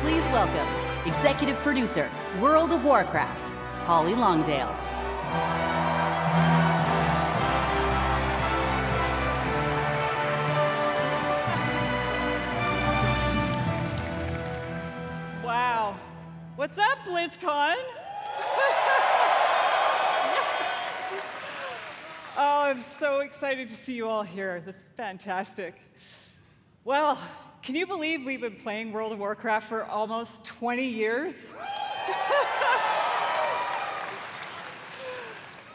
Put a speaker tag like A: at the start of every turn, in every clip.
A: Please welcome Executive Producer, World of Warcraft, Holly Longdale.
B: Wow. What's up, BlizzCon? Oh, I'm so excited to see you all here. This is fantastic. Well, can you believe we've been playing World of Warcraft for almost 20 years?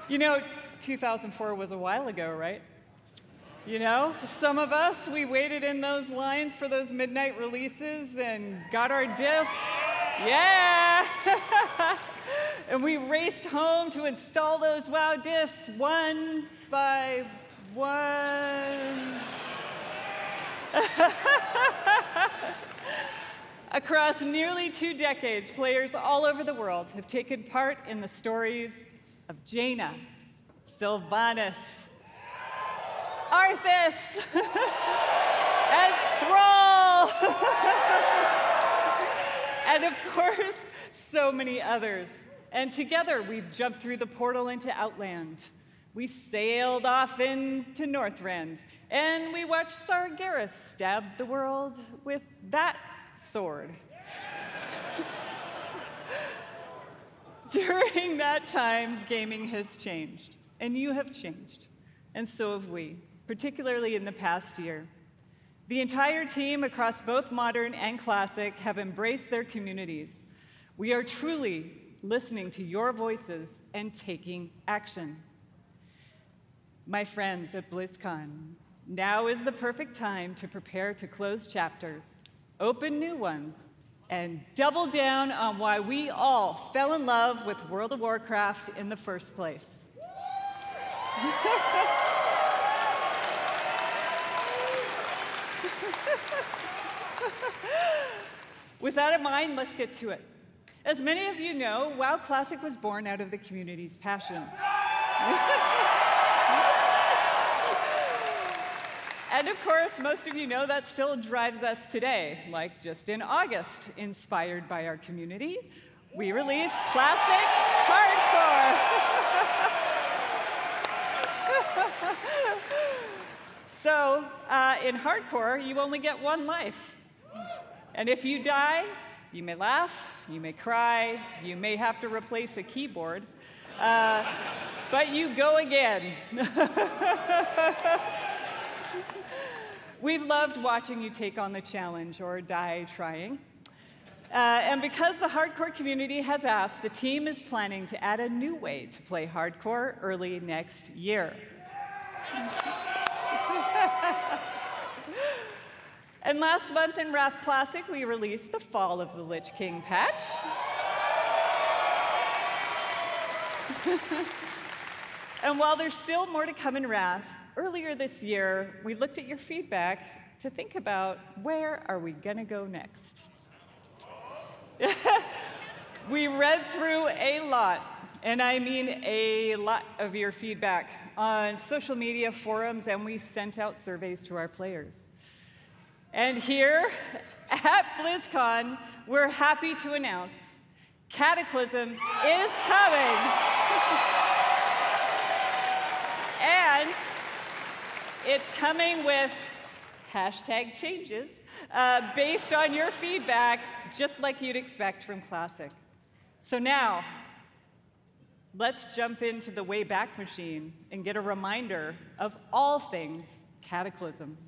B: You know, 2004 was a while ago, right? You know, some of us, we waited in those lines for those midnight releases and got our discs. Yeah! And we raced home to install those WoW discs one by one. Across nearly 2 decades, players all over the world have taken part in the stories of Jaina, Sylvanas, Arthas, and Thrall, and of course, so many others. And together, we've jumped through the portal into Outland. We sailed off into Northrend, and we watched Sargeras stab the world with that sword. During that time, gaming has changed, and you have changed, and so have we, particularly in the past year. The entire team across both Modern and Classic have embraced their communities. We are truly listening to your voices and taking action. My friends at BlizzCon, now is the perfect time to prepare to close chapters, open new ones, and double down on why we all fell in love with World of Warcraft in the first place. With that in mind, let's get to it. As many of you know, WoW Classic was born out of the community's passion. And of course, most of you know that still drives us today. Like just in August, inspired by our community, we released Classic Hardcore. So in Hardcore, you only get one life. And if you die, you may laugh, you may cry, you may have to replace a keyboard, but you go again. We've loved watching you take on the challenge or die trying. And because the hardcore community has asked, the team is planning to add a new way to play hardcore early next year. And last month in Wrath Classic, we released the Fall of the Lich King patch. And while there's still more to come in Wrath, earlier this year, we looked at your feedback to think about where are we gonna go next. We read through a lot, and I mean a lot of your feedback on social media forums, and we sent out surveys to our players. And here at BlizzCon, we're happy to announce Cataclysm is coming. And it's coming with #changes based on your feedback, just like you'd expect from Classic. So now, let's jump into the Wayback Machine and get a reminder of all things Cataclysm.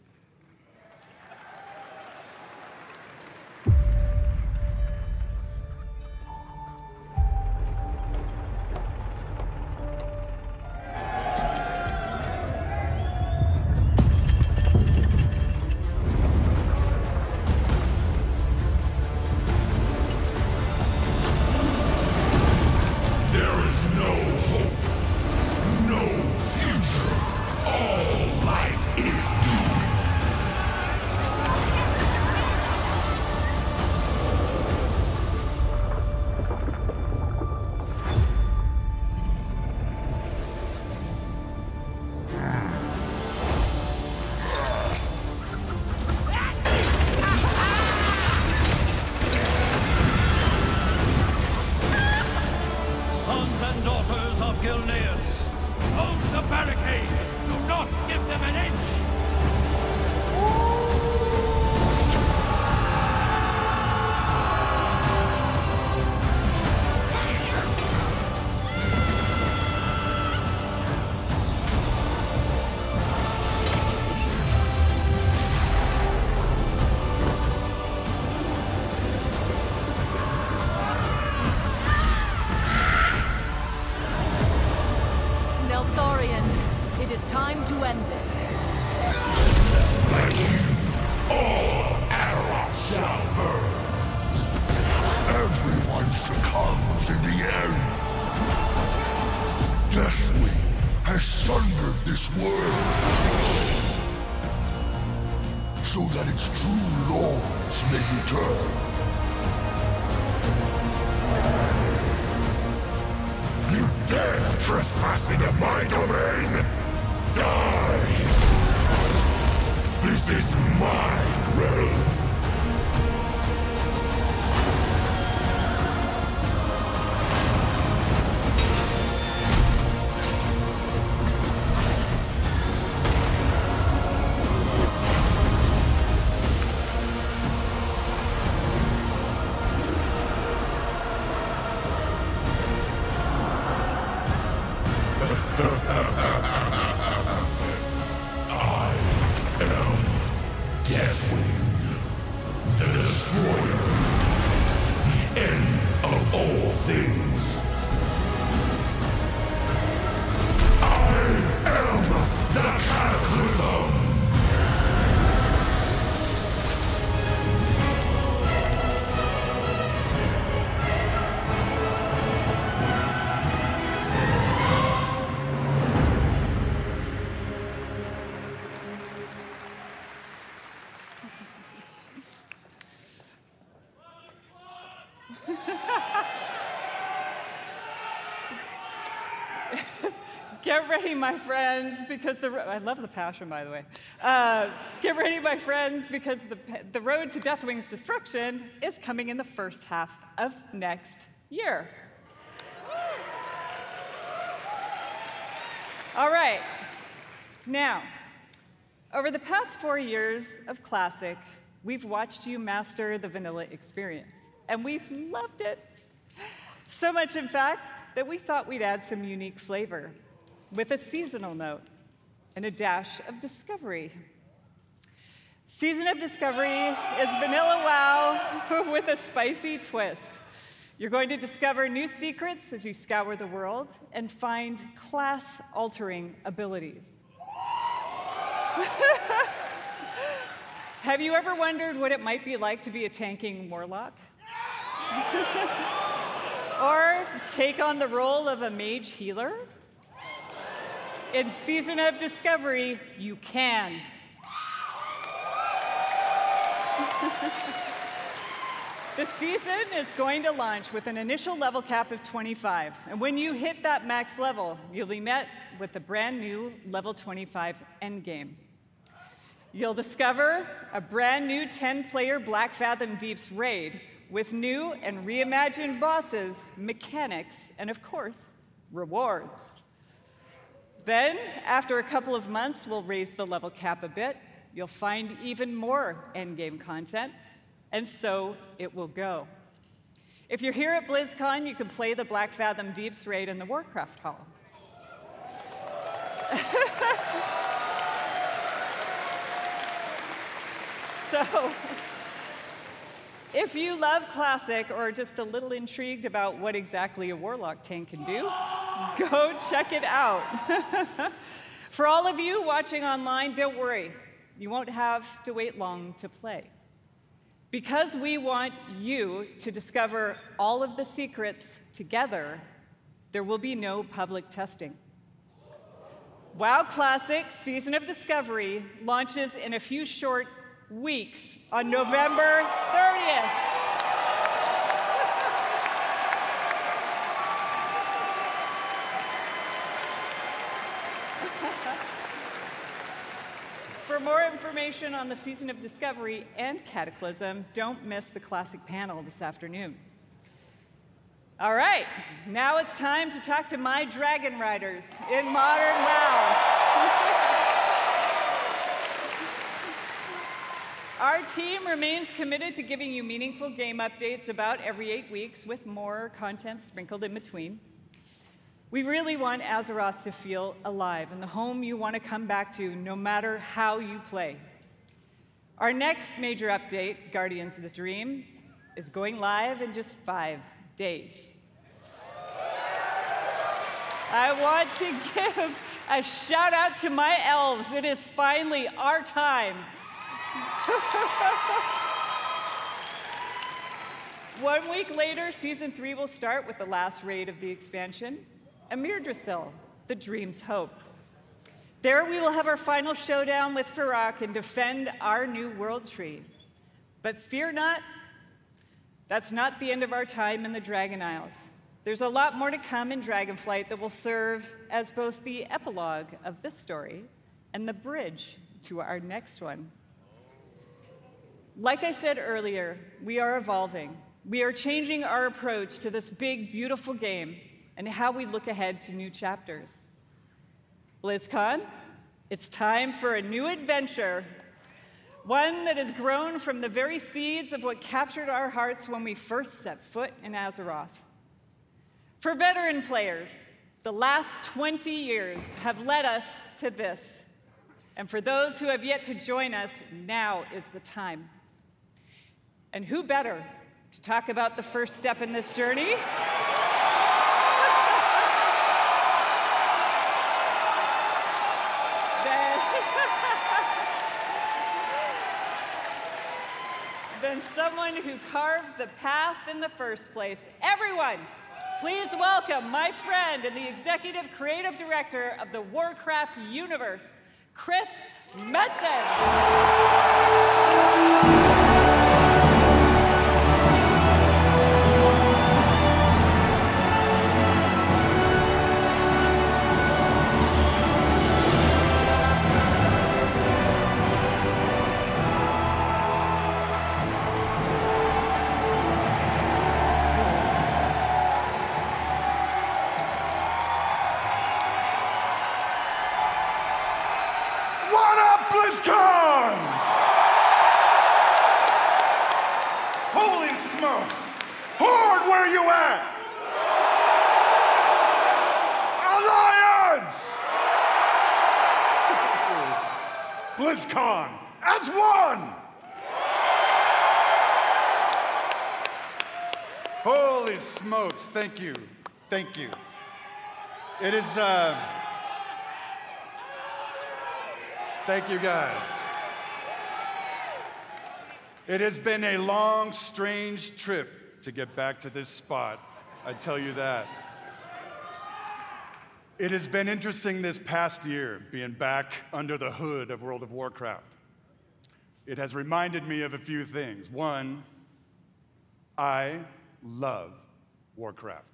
C: All life is doomed. this world, so that its true lords may return. You dare trespass into my domain? Die! This is my realm.
B: Get ready, my friends, because I love the passion, by the way. Get ready, my friends, because the road to Deathwing's destruction is coming in the first half of next year. All right. Now, over the past 4 years of Classic, we've watched you master the vanilla experience, and we've loved it. So much, in fact, that we thought we'd add some unique flavor with a seasonal note and a dash of discovery. Season of Discovery is vanilla wow with a spicy twist. You're going to discover new secrets as you scour the world and find class-altering abilities. Have you ever wondered what it might be like to be a tanking warlock? Or take on the role of a mage healer? In Season of Discovery, you can. The season is going to launch with an initial level cap of 25. And when you hit that max level, you'll be met with the brand new level 25 endgame. You'll discover a brand new 10-player Black Fathom Deeps raid with new and reimagined bosses, mechanics, and of course, rewards. Then, after a couple of months, we'll raise the level cap a bit. You'll find even more endgame content, and so it will go. If you're here at BlizzCon, you can play the Black Fathom Deeps raid in the Warcraft Hall. So, if you love Classic or are just a little intrigued about what exactly a Warlock tank can do, go check it out. For all of you watching online, don't worry. You won't have to wait long to play. Because we want you to discover all of the secrets together, there will be no public testing. WoW Classic Season of Discovery launches in a few short weeks on November 30th. For more information on the Season of Discovery and Cataclysm, don't miss the Classic panel this afternoon. All right, now it's time to talk to my Dragon Riders in Modern WoW. Our team remains committed to giving you meaningful game updates about every 8 weeks with more content sprinkled in between. We really want Azeroth to feel alive and the home you want to come back to no matter how you play. Our next major update, Guardians of the Dream, is going live in just 5 days. I want to give a shout out to my elves. It is finally our time. 1 week later, Season 3 will start with the last raid of the expansion, Amirdrasil, the Dream's Hope. There we will have our final showdown with Farak and defend our new world tree. But fear not, that's not the end of our time in the Dragon Isles. There's a lot more to come in Dragonflight that will serve as both the epilogue of this story and the bridge to our next one. Like I said earlier, we are evolving. We are changing our approach to this big, beautiful game and how we look ahead to new chapters. BlizzCon, it's time for a new adventure, one that has grown from the very seeds of what captured our hearts when we first set foot in Azeroth. For veteran players, the last 20 years have led us to this. And for those who have yet to join us, now is the time. And who better to talk about the first step in this journey? Than someone who carved the path in the first place. Everyone, please welcome my friend and the Executive Creative Director of the Warcraft universe, Chris Metzen.
C: What up, BlizzCon? Holy smokes! Horde, where you at? Alliance! BlizzCon as one! Holy smokes, thank you, thank you. It is, thank you, guys. It has been a long, strange trip to get back to this spot, I tell you that. It has been interesting this past year, being back under the hood of World of Warcraft. It has reminded me of a few things. One, I love Warcraft.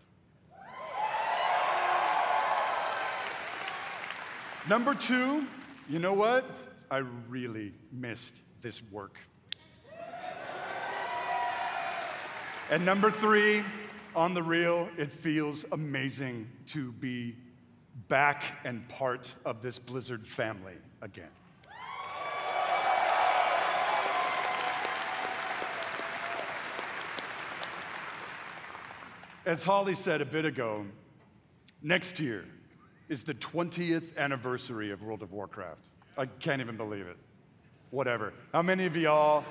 C: Number two, you know what? I really missed this work. And number three, on the real, it feels amazing to be back and part of this Blizzard family again. As Holly said a bit ago, next year is the 20th anniversary of World of Warcraft. I can't even believe it. Whatever. How many of y'all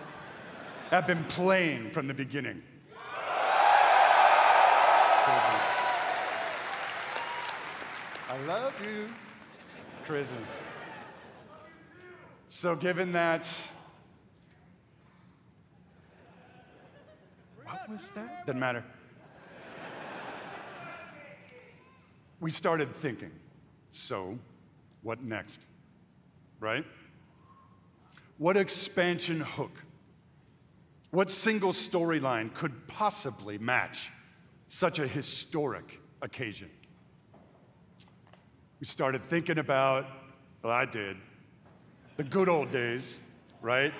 C: have been playing from the beginning? Crazy. I love you. Crazy. So given that, what was that? Doesn't matter. We started thinking, so what next, right? What expansion hook, what single storyline could possibly match such a historic occasion? We started thinking about, well, I did, the good old days, right?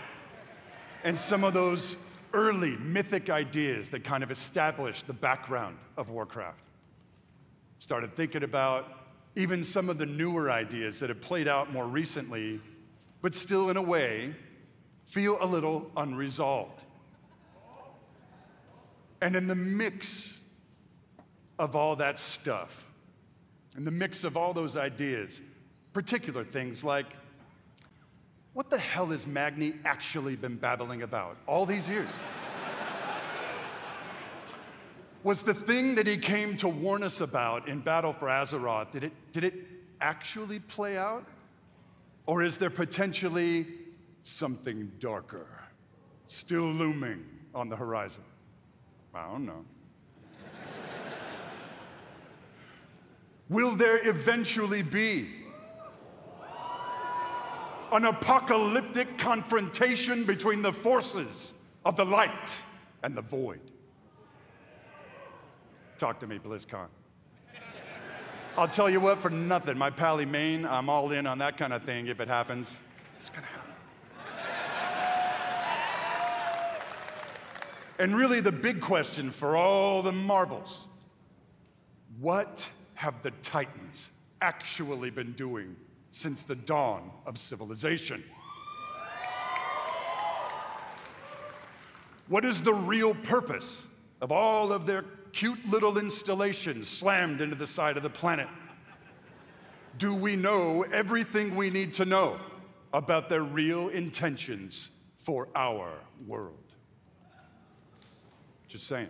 C: And some of those early mythic ideas that kind of established the background of Warcraft. Started thinking about even some of the newer ideas that have played out more recently, but still, in a way, feel a little unresolved. And in the mix of all that stuff, in the mix of all those ideas, particular things like, what the hell has Magni actually been babbling about all these years? Was the thing that he came to warn us about in Battle for Azeroth, did it actually play out? Or is there potentially something darker still looming on the horizon? I don't know. Will there eventually be an apocalyptic confrontation between the forces of the light and the void. Talk to me, BlizzCon. I'll tell you what, for nothing, my pally Maine, I'm all in on that kind of thing if it happens. It's gonna happen. And really the big question for all the marbles, what have the Titans actually been doing since the dawn of civilization? What is the real purpose of all of their cute little installations slammed into the side of the planet? Do we know everything we need to know about their real intentions for our world? Just saying.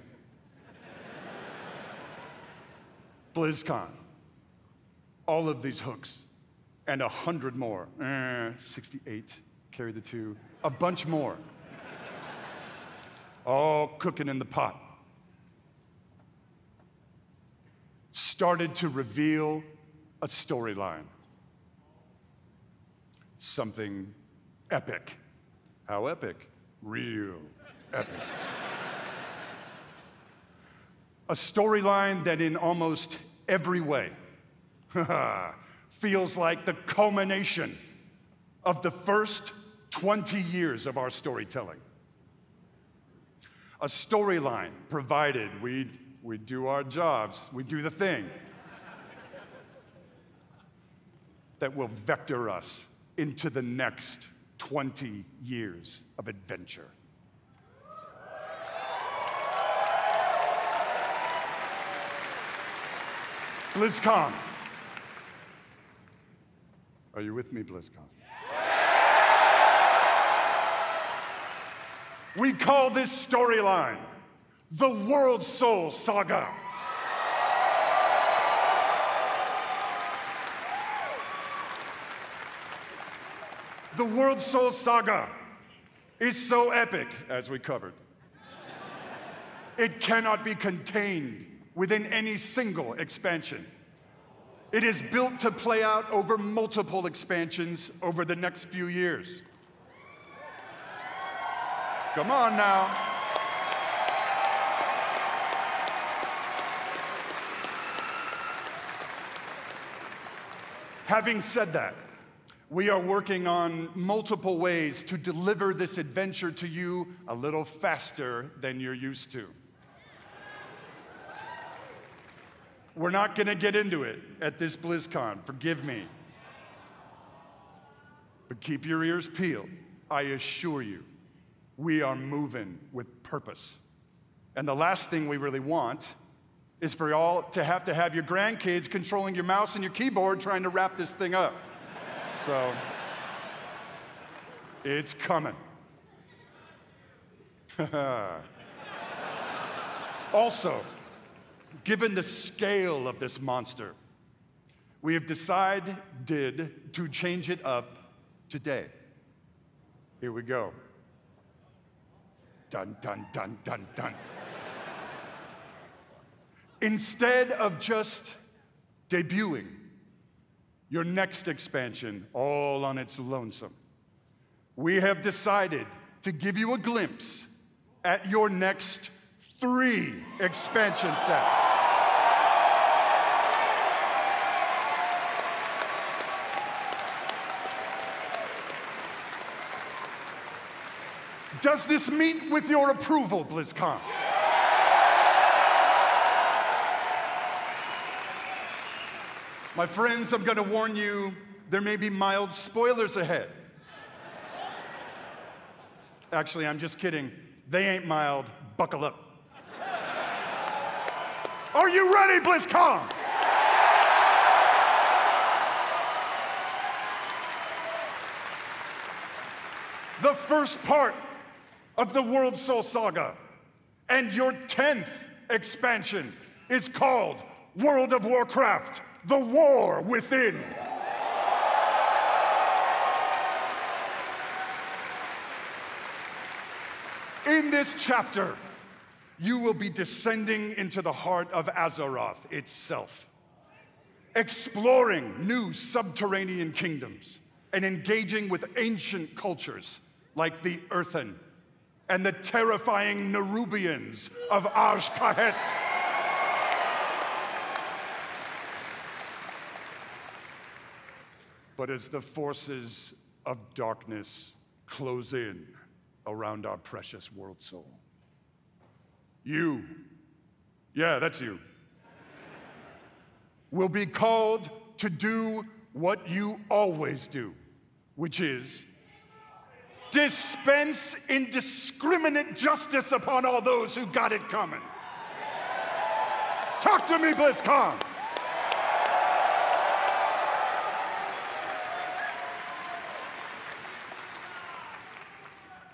C: BlizzCon, all of these hooks, and 100 more, 68, carry the 2, a bunch more, all cooking in the pot, started to reveal a storyline, something epic. How epic? Real epic. A storyline that in almost every way feels like the culmination of the first 20 years of our storytelling. A storyline provided we do our jobs, we do the thing that will vector us into the next 20 years of adventure. BlizzCon. Are you with me, BlizzCon? We call this storyline the World Soul Saga. The World Soul Saga is so epic, as we covered. It cannot be contained within any single expansion. It is built to play out over multiple expansions over the next few years. Come on now. Having said that, we are working on multiple ways to deliver this adventure to you a little faster than you're used to. We're not going to get into it at this BlizzCon, forgive me. But keep your ears peeled. I assure you, we are moving with purpose. And the last thing we really want is for y'all to have your grandkids controlling your mouse and your keyboard trying to wrap this thing up. So, it's coming. Also, given the scale of this monster, we have decided to change it up today. Here we go. Dun, dun, dun, dun, dun. Instead of just debuting your next expansion all on its lonesome, we have decided to give you a glimpse at your next 3 expansion sets. Does this meet with your approval, BlizzCon? My friends, I'm going to warn you, there may be mild spoilers ahead. Actually, I'm just kidding. They ain't mild. Buckle up. Are you ready, BlizzCon? The first part of the World Soul Saga and your 10th expansion is called World of Warcraft, The War Within. In this chapter, you will be descending into the heart of Azeroth itself, exploring new subterranean kingdoms and engaging with ancient cultures like the Earthen and the terrifying Nerubians of Arsh-Kahet. But as the forces of darkness close in around our precious world soul, you, yeah, that's you, will be called to do what you always do, which is dispense indiscriminate justice upon all those who got it coming. Talk to me, BlizzCon.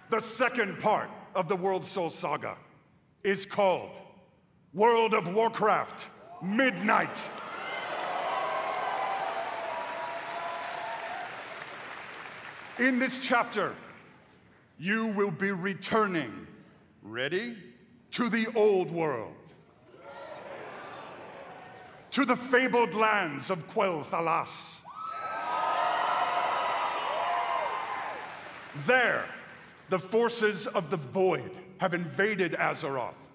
C: The second part of the World Soul Saga is called World of Warcraft Midnight. In this chapter, you will be returning, ready, to the old world, to the fabled lands of Quel'Thalas. There, the forces of the Void have invaded Azeroth,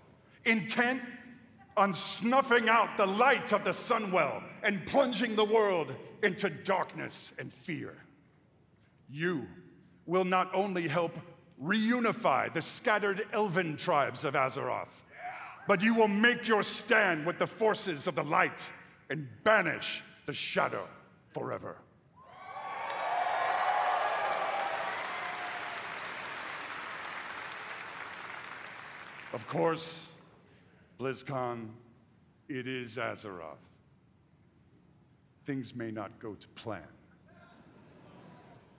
C: intent on snuffing out the light of the Sunwell and plunging the world into darkness and fear. You will not only help reunify the scattered elven tribes of Azeroth, but you will make your stand with the forces of the light and banish the shadow forever. Of course, BlizzCon, it is Azeroth. Things may not go to plan.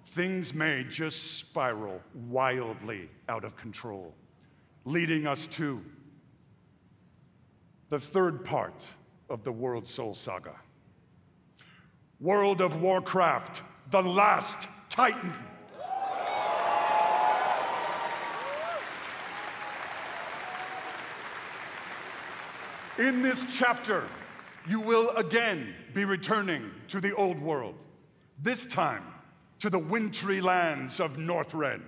C: Things may just spiral wildly out of control, leading us to the third part of the World Soul Saga. World of Warcraft, the Last Titan. In this chapter, you will again be returning to the old world, this time to the wintry lands of Northrend.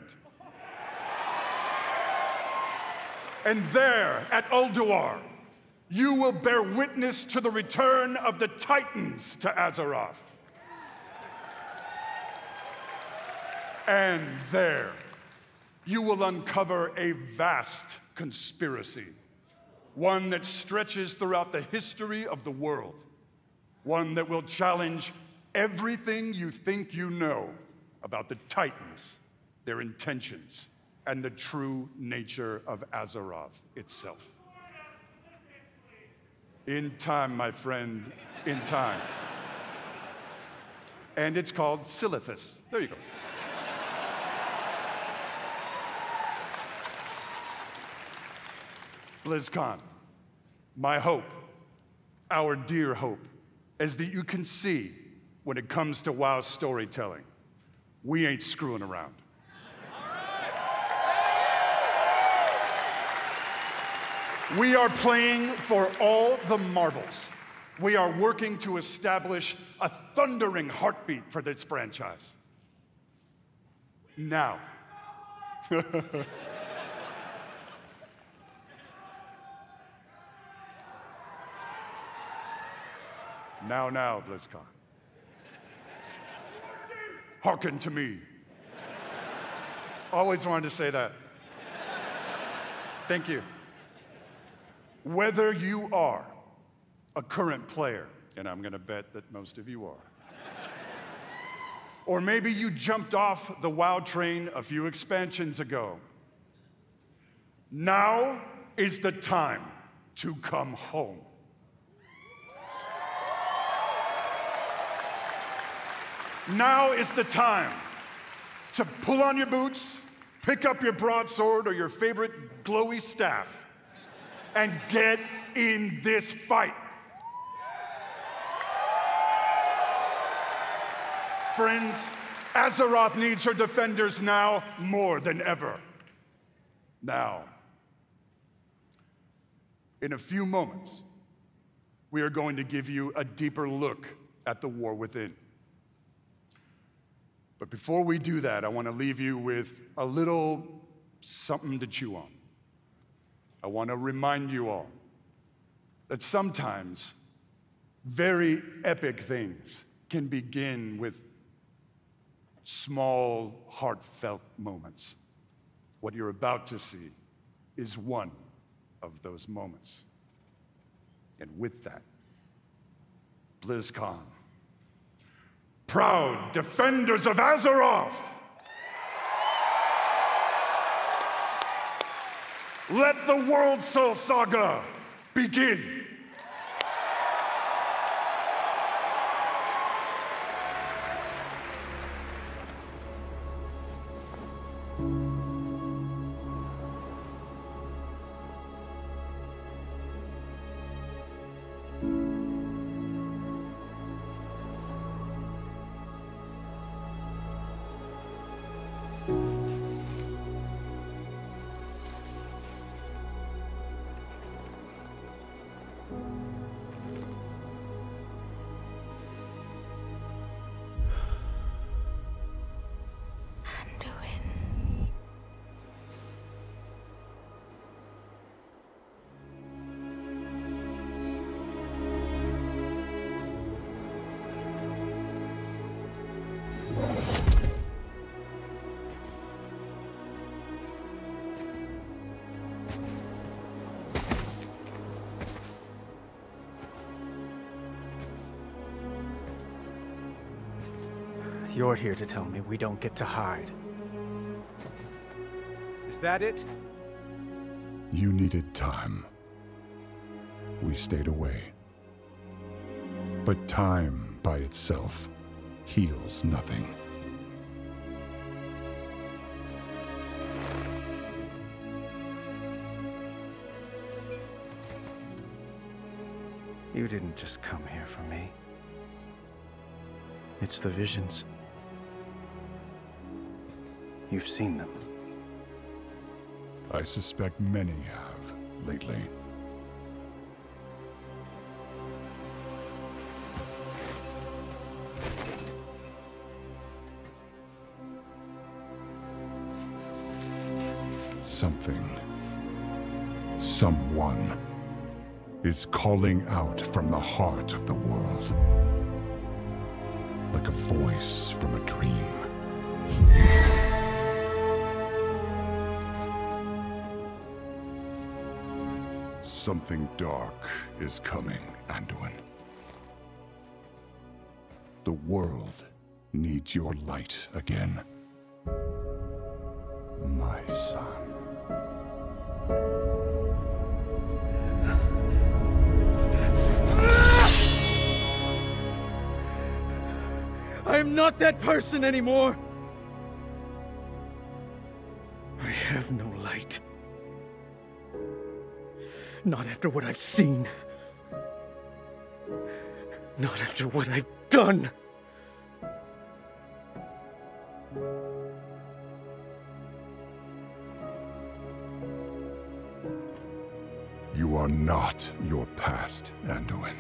C: And there, at Ulduar, you will bear witness to the return of the Titans to Azeroth. And there, you will uncover a vast conspiracy, one that stretches throughout the history of the world, one that will challenge everything you think you know about the Titans, their intentions, and the true nature of Azeroth itself. In time, my friend, in time. And it's called Silithus. There you go. BlizzCon, my hope, our dear hope, is that you can see when it comes to WoW storytelling, we ain't screwing around. We are playing for all the marbles. We are working to establish a thundering heartbeat for this franchise. Now. Now, BlizzCon. Hearken to me. Always wanted to say that. Thank you. Whether you are a current player, and I'm going to bet that most of you are, or maybe you jumped off the WoW train a few expansions ago, now is the time to come home. Now is the time to pull on your boots, pick up your broadsword or your favorite glowy staff, and get in this fight. Friends, Azeroth needs her defenders now more than ever. Now, in a few moments, we are going to give you a deeper look at the war within. But before we do that, I want to leave you with a little something to chew on. I want to remind you all that sometimes very epic things can begin with small, heartfelt moments. What you're about to see is one of those moments. And with that, BlizzCon, proud defenders of Azeroth, let the World Soul Saga begin.
D: You're here to tell me we don't get to hide. Is that it?
E: You needed time. We stayed away. But time by itself heals nothing.
D: You didn't just come here for me. It's the visions. You've seen them.
E: I suspect many have lately. Something, someone, is calling out from the heart of the world. Like a voice from a dream. Something dark is coming, Anduin. The world needs your light again. My son.
D: I'm not that person anymore! I have no light. Not after what I've seen. Not after what I've done.
E: You are not your past, Anduin.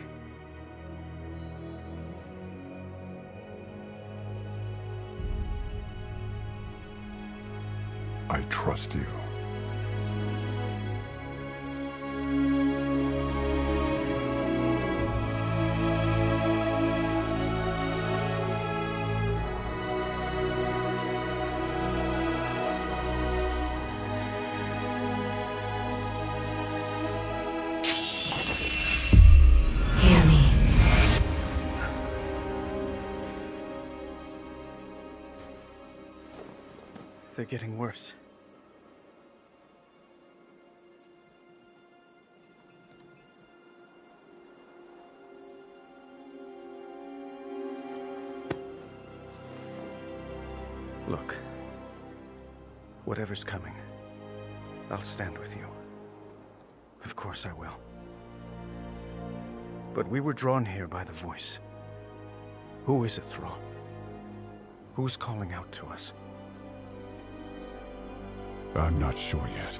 E: I trust you.
F: Hear me.
D: They're getting worse. Look, whatever's coming, I'll stand with you. Of course I will. But we were drawn here by the voice. Who is it, Thrall? Who's calling out to us?
E: I'm not sure yet.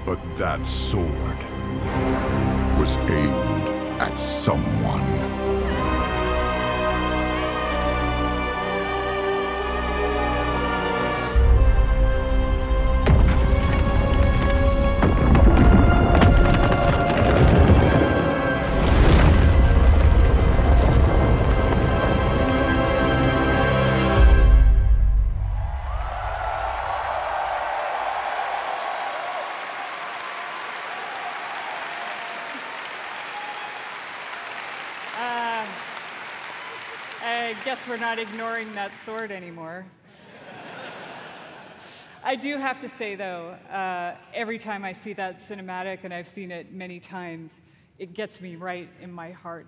E: But that sword was aimed at someone.
B: I guess we're not ignoring that sword anymore. I do have to say, though, every time I see that cinematic, and I've seen it many times, it gets me right in my heart.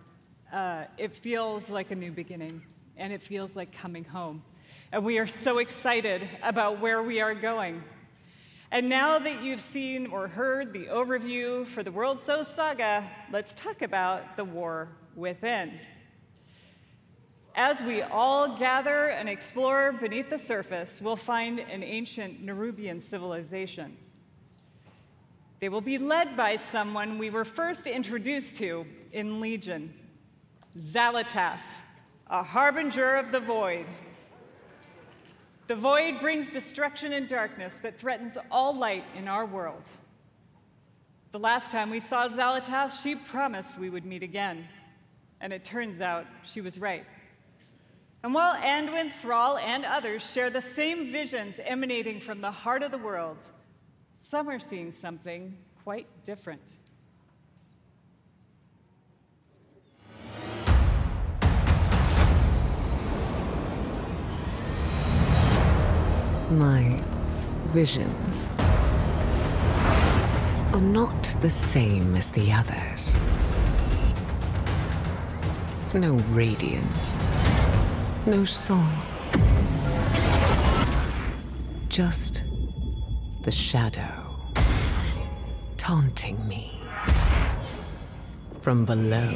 B: It feels like a new beginning, and it feels like coming home. And we are so excited about where we are going. And now that you've seen or heard the overview for the World So Saga, let's talk about the war within. As we all gather and explore beneath the surface, we'll find an ancient Nerubian civilization. They will be led by someone we were first introduced to in Legion, Xal'atath, a harbinger of the Void. The Void brings destruction and darkness that threatens all light in our world. The last time we saw Xal'atath, she promised we would meet again, and it turns out she was right. And while Anduin, Thrall, and others share the same visions emanating from the heart of the world, some are seeing something quite different.
F: My visions are not the same as the others. No radiance. No song. Just the shadow taunting me from below.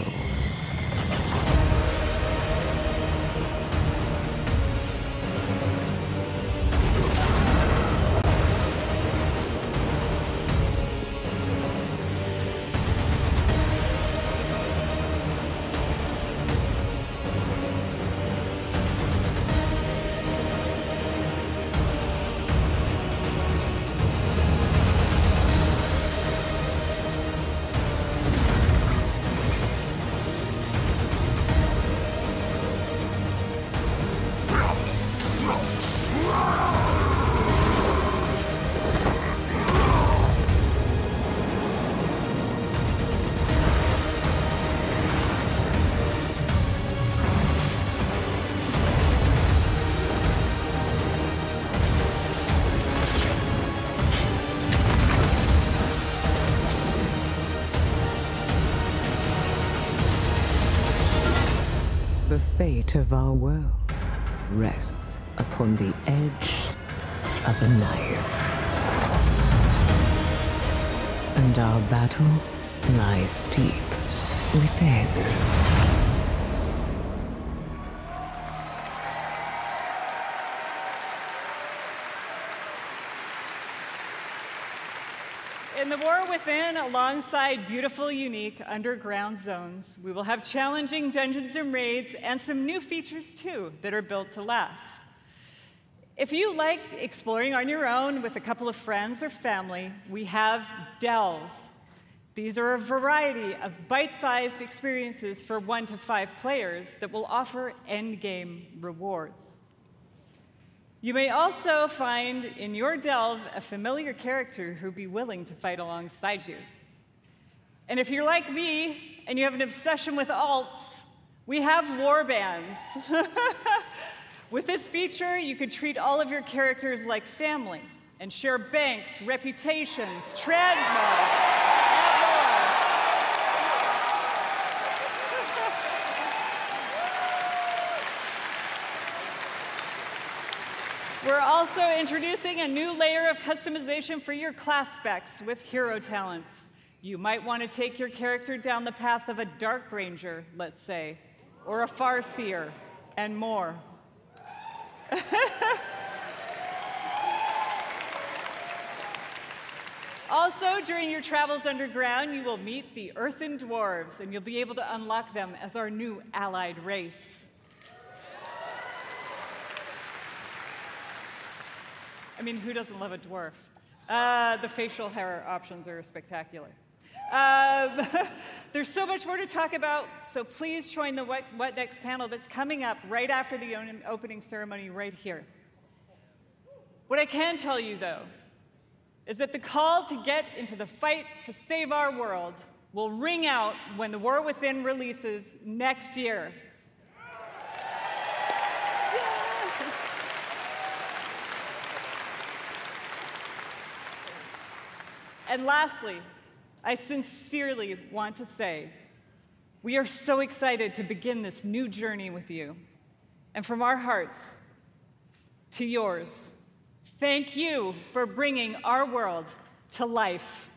F: The fate of our world rests upon the edge of a knife. And our battle lies deep within.
B: In the War Within, alongside beautiful, unique underground zones, we will have challenging dungeons and raids and some new features, too, that are built to last. If you like exploring on your own with a couple of friends or family, we have delves. These are a variety of bite-sized experiences for 1 to 5 players that will offer endgame rewards. You may also find in your delve a familiar character who'll be willing to fight alongside you. And if you're like me and you have an obsession with alts, we have warbands. With this feature, you could treat all of your characters like family and share banks, reputations, transmog, and more. We're also introducing a new layer of customization for your class specs with hero talents. You might want to take your character down the path of a Dark Ranger, let's say, or a Farseer, and more. Also, Also, during your travels underground, you will meet the Earthen Dwarves, and you'll be able to unlock them as our new allied race. I mean, who doesn't love a dwarf? The facial hair options are spectacular. There's so much more to talk about, so please join the What Next panel that's coming up right after the opening ceremony right here. What I can tell you, though, is that the call to get into the fight to save our world will ring out when The War Within releases next year. And lastly, I sincerely want to say, we are so excited to begin this new journey with you. And from our hearts to yours, thank you for bringing our world to life.